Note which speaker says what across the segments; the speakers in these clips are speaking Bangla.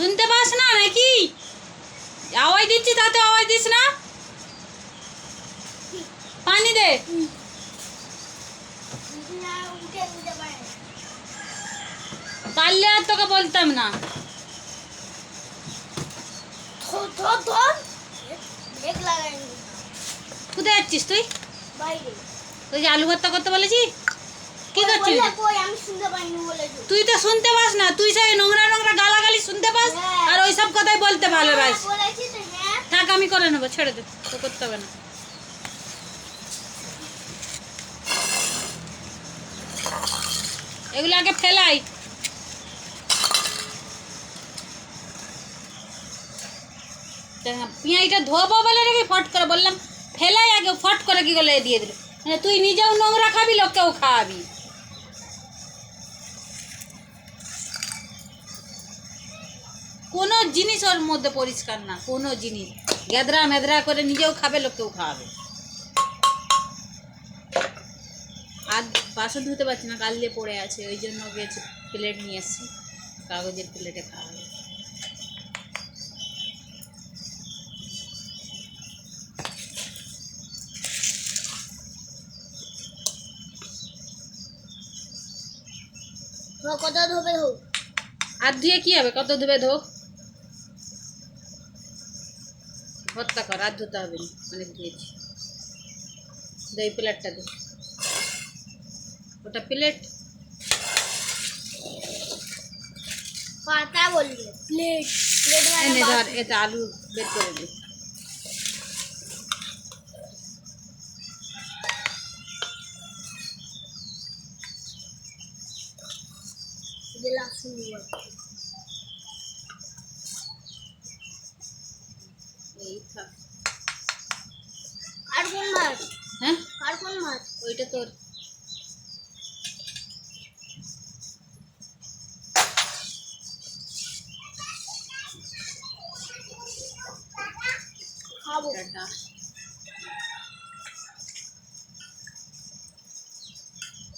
Speaker 1: শুনতে পাস না নাকি? আওয়াজ দিচ্ছি তাতে আওয়াজ দিস না। পানি দে। পারলে আর তোকে বলতাম না। কোথায় যাচ্ছিস তুই? তুই যে আলু ভর্তা করতে বলেছি কি করছিস? তুই তো শুনতে পাস না, তুই সেই নোংরা নোংরা গালাগালি শুনতে পাস আর ওইসব কথাই বলতে ভালোবাস। থাক আমি করে নেবো, ছেড়ে দে, তো করতে হবে না। এগুলো আগে ফেলাই। পেঁয়াজটা ধোবো বলে রেখে ফট করে বললাম ফেলাই আগে, ফট করে কি করে দিয়ে দিল। মানে তুই নিজেও নোংরা খাবি, লোককেও খাওয়াবি। কোনো জিনিস ওর মধ্যে পরিষ্কার না, কোনো জিনিস গ্যাদরা মেদরা করে নিজেও খাবে, লোককেও খাওয়াবে। আর বাসন ধুতে পারছি না, কাল দিয়ে পড়ে আছে, ওই জন্য গেছে প্লেট নিয়ে এসছি, কাগজের প্লেটে খাওয়াবে।
Speaker 2: কত ধোবে হোক,
Speaker 1: আর ধুয়ে কি হবে, কত ধুবে ধোক, ভর্তা কর, আর ধুতে হবে না, অনেক ধুয়েছি। দই প্লেটটা দে, ওটা প্লেট।
Speaker 2: পাতা বলবে প্লেট, প্লেট
Speaker 1: এনে ধর, এটা আলু বের করে দে।
Speaker 2: দিলাম শুনবো।
Speaker 1: এই থাক।
Speaker 2: আর কোন মাছ?
Speaker 1: হ্যাঁ,
Speaker 2: আর কোন মাছ?
Speaker 1: ওইটা তোর।
Speaker 2: খাবো।
Speaker 1: টাটা।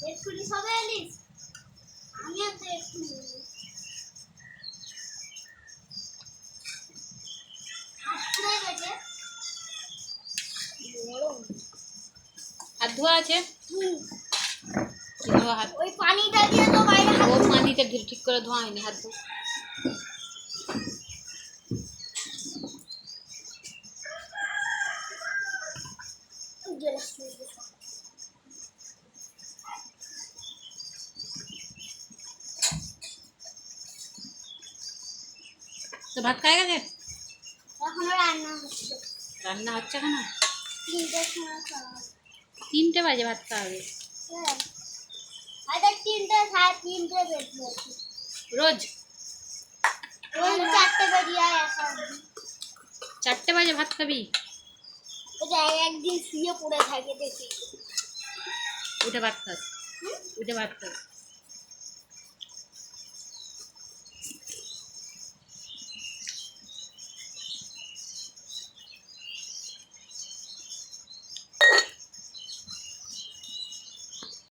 Speaker 2: এক্ষুনি সবে এলিস? আমি আর তো এক্ষুনি
Speaker 1: হাত ধোয়া আছে, ধোয়া হাত।
Speaker 2: ওই পানিটা দিয়ে তো বাইরে হাত
Speaker 1: ও পানিটা ঠিক করে ধোয়া হয়নি, হাত ধো। তো ভাত খাই গেছে?
Speaker 2: এখনো রান্না হচ্ছে।
Speaker 1: রান্না হচ্ছে কেন?
Speaker 2: 3টার সময় খাওয়া হবে।
Speaker 1: 3টে বাজে ভাত খাওয়াবে?
Speaker 2: হ্যাঁ, আচ্ছা 3টে 3:30 বেজে গেছে।
Speaker 1: রোজ
Speaker 2: ওই 4টে বেরিয়ে আর এখন
Speaker 1: 4টে বাজে ভাত খাবি?
Speaker 2: ওটা একদিন শুয়ে পড়ে থাকে দেখি।
Speaker 1: উঠে ভাত খাস, উঠে ভাত খাস।